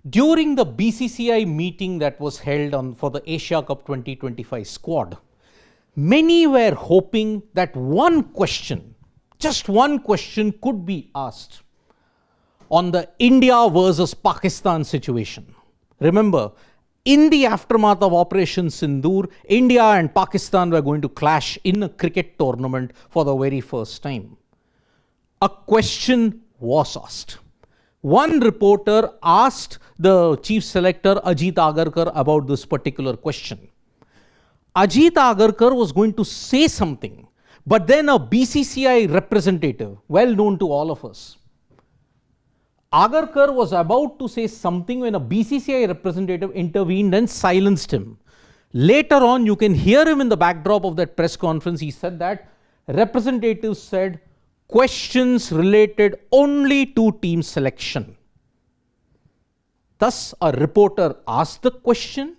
During the BCCI meeting that was held for the Asia Cup 2025 squad, many were hoping that one question, just one question, could be asked on the India versus Pakistan situation. Remember, in the aftermath of Operation Sindoor, India and Pakistan were going to clash in a cricket tournament for the very first time. A question was asked. One reporter asked the chief selector Ajit Agarkar about this particular question. Ajit Agarkar was going to say something, but then a BCCI representative, well known to all of us, Agarkar was about to say something when a BCCI representative intervened and silenced him. Later on, you can hear him in the backdrop of that press conference. He said that representatives said questions related only to team selection. Thus, a reporter asked the question.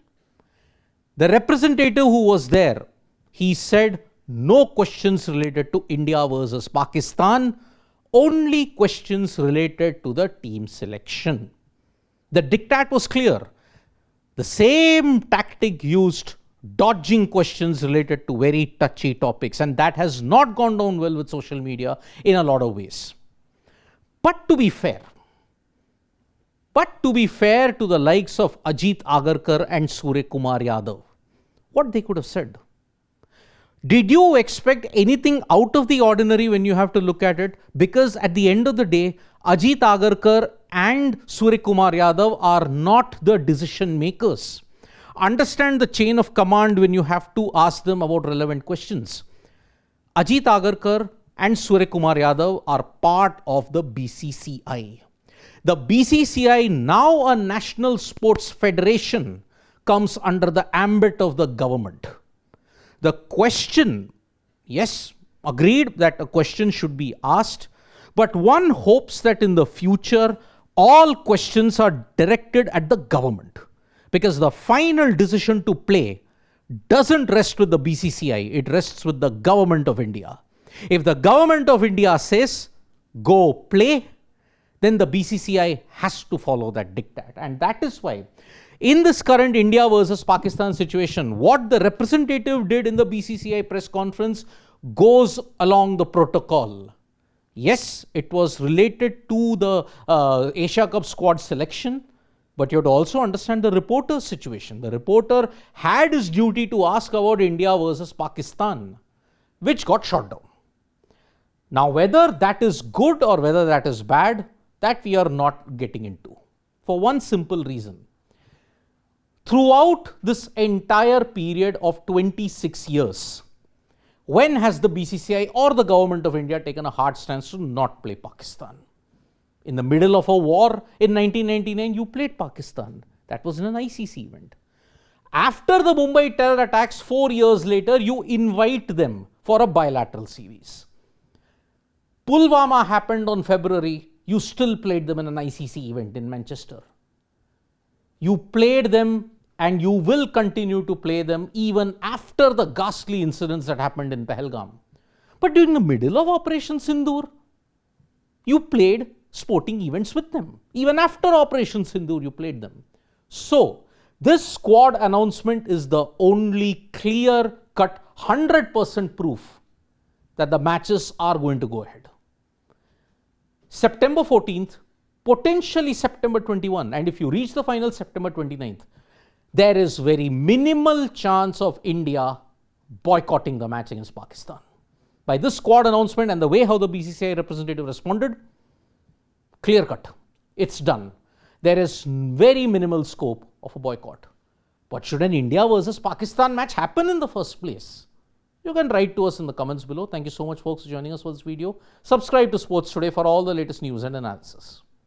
The representative who was there, he said no questions related to India versus Pakistan, only questions related to the team selection. The diktat was clear. The same tactic used, dodging questions related to very touchy topics, and that has not gone down well with social media in a lot of ways. But to be fair to the likes of Ajit Agarkar and Surya Kumar Yadav, what they could have said. Did you expect anything out of the ordinary when you have to look at it? Because at the end of the day, Ajit Agarkar and Surya Kumar Yadav are not the decision makers. Understand the chain of command when you have to ask them about relevant questions. Ajit Agarkar and Surya Kumar Yadav are part of the BCCI. The BCCI, now a national sports federation, comes under the ambit of the government. The question, yes, agreed that a question should be asked, but one hopes that in the future, all questions are directed at the government, because the final decision to play doesn't rest with the BCCI, it rests with the government of India. If the government of India says, go play, then the BCCI has to follow that diktat. And that is why, in this current India versus Pakistan situation, what the representative did in the BCCI press conference goes along the protocol. Yes, it was related to the Asia Cup squad selection, but you have to also understand the reporter's situation. The reporter had his duty to ask about India versus Pakistan, which got shot down. Now, whether that is good or whether that is bad, that we are not getting into, for one simple reason. Throughout this entire period of 26 years, when has the BCCI or the government of India taken a hard stance to not play Pakistan? In the middle of a war in 1999, you played Pakistan. That was in an ICC event. After the Mumbai terror attacks 4 years later, you invite them for a bilateral series. Pulwama happened on February. You still played them in an ICC event in Manchester. You played them and you will continue to play them even after the ghastly incidents that happened in Pahalgam. But during the middle of Operation Sindoor, you played sporting events with them. Even after Operation Sindoor, you played them. So, this squad announcement is the only clear-cut 100% proof that the matches are going to go ahead. September 14th, potentially September 21, and if you reach the final September 29th, there is very minimal chance of India boycotting the match against Pakistan. By this squad announcement and the way how the BCCI representative responded, clear cut, it's done. There is very minimal scope of a boycott. But should an India versus Pakistan match happen in the first place? You can write to us in the comments below. Thank you so much, folks, for joining us for this video. Subscribe to Sports Today for all the latest news and analysis.